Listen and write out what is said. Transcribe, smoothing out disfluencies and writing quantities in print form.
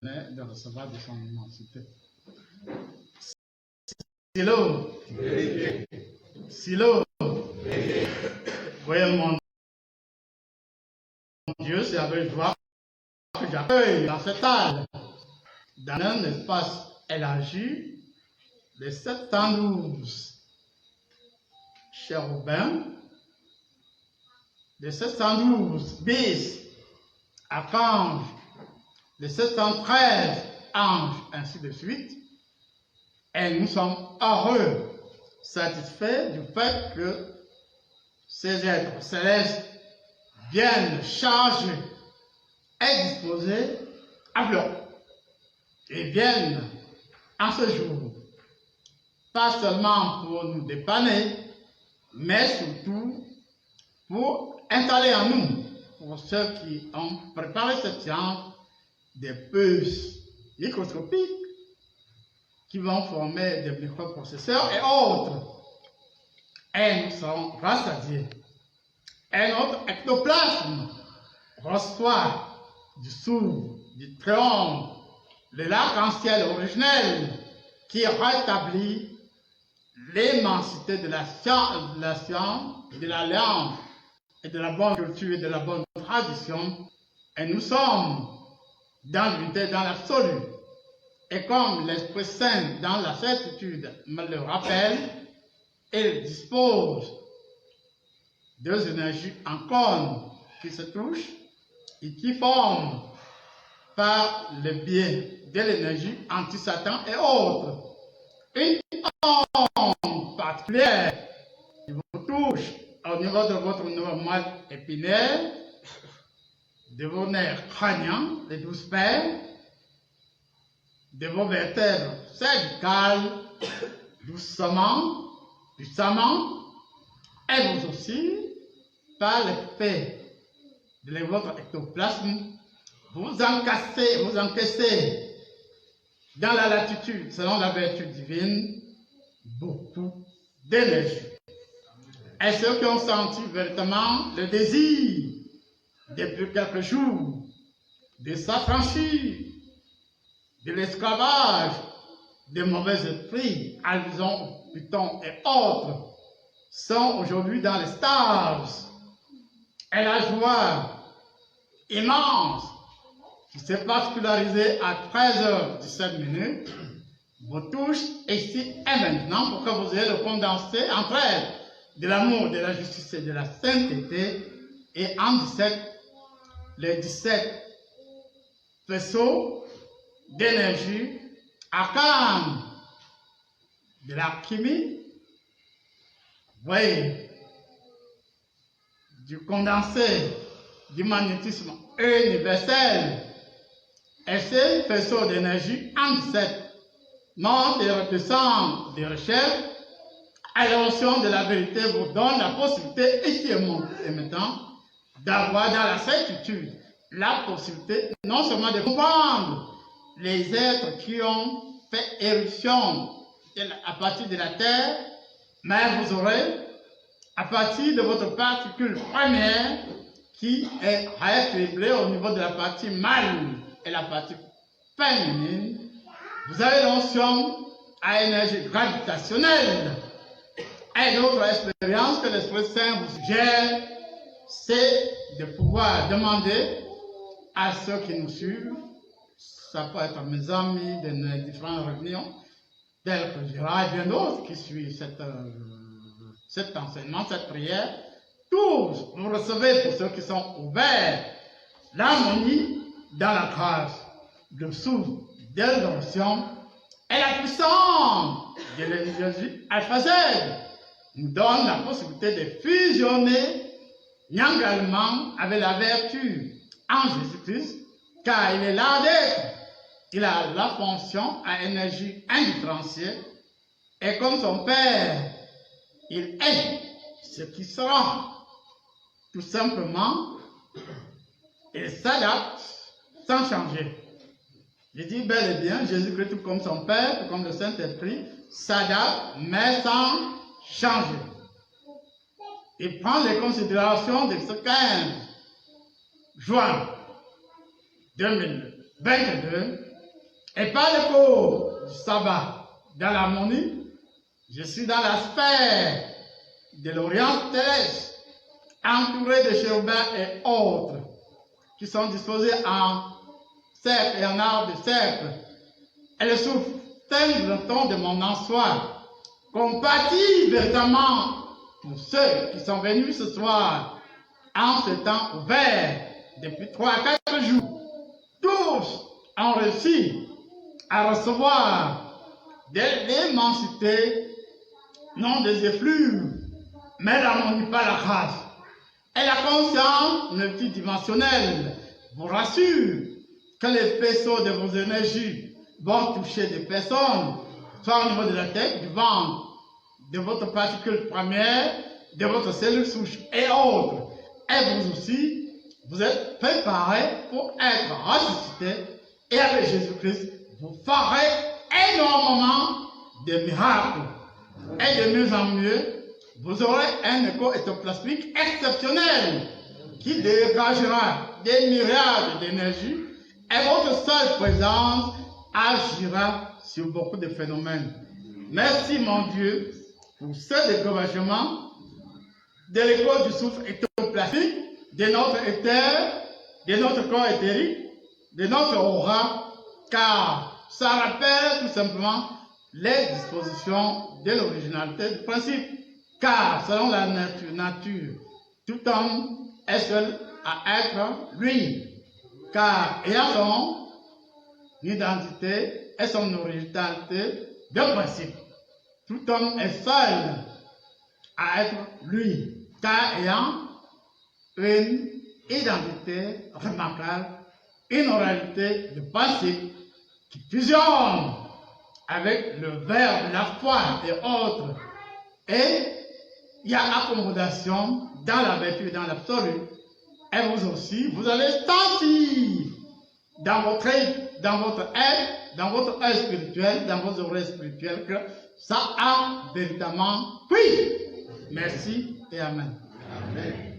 de recevoir de son immensité. Silo. Silo. Voyez mon Dieu, c'est avec joie que j'accueille dans cette salle, dans un espace élargi, les 712 chérubins, les 712 bis archanges, les 713 anges, ainsi de suite. Et nous sommes heureux, satisfaits du fait que ces êtres célestes viennent chargés et disposés à bloc. Ils viennent en ce jour, pas seulement pour nous dépanner, mais surtout pour installer en nous, pour ceux qui ont préparé cette science, des puces microscopiques qui vont former des microprocesseurs et autres. Et nous serons rassasiés. Et notre ectoplasme reçoit du souffle, du triomphe, de l'arc-en-ciel originel qui rétablit l'immensité de la science, de l'alliance et de la bonne culture et de la bonne tradition. Et nous sommes dans l'unité, dans l'absolu. Et comme l'Esprit Saint, dans la certitude, me le rappelle, il dispose deux énergies en cône qui se touchent et qui forment par le biais de l'énergie anti-Satan et autres une onde particulière qui vous touche au niveau de votre moelle épinaire, de vos nerfs crâniens, les 12 paires, de vos vertèbres cervicales, doucement, puissamment, et vous aussi, par l'effet de votre ectoplasme, vous encaissez dans la latitude, selon la vertu divine, beaucoup d'énergie. Et ceux qui ont senti véritablement le désir, depuis quelques jours, de s'affranchir de l'esclavage des mauvais esprits, allusion, python et autres, sont aujourd'hui dans les stages. Et la joie immense qui s'est particularisée à 13h17 vous touche ici et maintenant pour que vous ayez le condensé entre elles de l'amour, de la justice et de la sainteté. Et en 17, les 17 faisceaux d'énergie arcane de l'alchimie, vous voyez, du condensé du magnétisme universel. Et ces faisceaux d'énergie en 17 montent et redescendent des recherches. À l'évolution de la vérité vous donne la possibilité, ici et maintenant, d'avoir dans la certitude la possibilité non seulement de comprendre les êtres qui ont fait éruption à partir de la terre, mais vous aurez, à partir de votre particule première, qui est rééquilibrée au niveau de la partie mâle et la partie féminine, vous avez l'onction à énergie gravitationnelle. Et l'autre expérience que l'Esprit Saint vous suggère, c'est de pouvoir demander à ceux qui nous suivent, ça peut être mes amis de nos différentes réunions, tels que Gérard et bien d'autres qui suivent cet enseignement, cette prière, tous, vous recevez pour ceux qui sont ouverts, l'harmonie dans la grâce, le souffle de l'onction et la puissance de l'énergie alpha Z nous donne la possibilité de fusionner également avec la vertu en Jésus-Christ, car il est là d'être. Il a la fonction à énergie indifférenciée, et comme son Père, il est ce qui sera. Tout simplement, il s'adapte sans changer. Je dis bel et bien, Jésus-Christ, tout comme son Père, tout comme le Saint-Esprit, s'adapte, mais sans changer. Il prend les considérations de ce 15 juin 2022 Et par le cours du sabbat, dans l'harmonie, je suis dans la sphère de l'Orient terrestre, entouré de chérubins et autres, qui sont disposés en cercle et en arbre de cercle. Et le souffle teint le ton de mon ensoir, compatit véritablement pour ceux qui sont venus ce soir, en ce temps ouvert, depuis 3 à 4 jours. Tous ont réussi à recevoir de l'immensité, non des effluves, mais l'harmonie par la grâce. Et la conscience multidimensionnelle vous rassure que les faisceaux de vos énergies vont toucher des personnes, soit au niveau de la tête, du ventre, de votre particule première, de votre cellule souche et autres. Et vous aussi, vous êtes préparés pour être ressuscités. Et avec Jésus-Christ, vous ferez énormément de miracles. Et de mieux en mieux, vous aurez un écho ectoplasmique exceptionnel qui dégagera des myriades d'énergie et votre seule présence agira sur beaucoup de phénomènes. Merci mon Dieu pour ce dégagement de l'écho du souffle ectoplasmique, de notre éther, de notre corps éthérique, de notre aura, car ça rappelle tout simplement les dispositions de l'originalité du principe. Car selon la nature, tout homme est seul à être lui. Car ayant son identité et son originalité de principe, tout homme est seul à être lui. Car ayant une identité remarquable, une oralité de principe qui fusionne avec le verbe, la foi et autres. Et il y a accommodation dans la vertu et dans l'absolu. Et vous aussi, vous allez sentir dans votre être, dans votre œil spirituel, dans vos oreilles spirituelles, que ça a véritablement pris. Merci et Amen. Amen.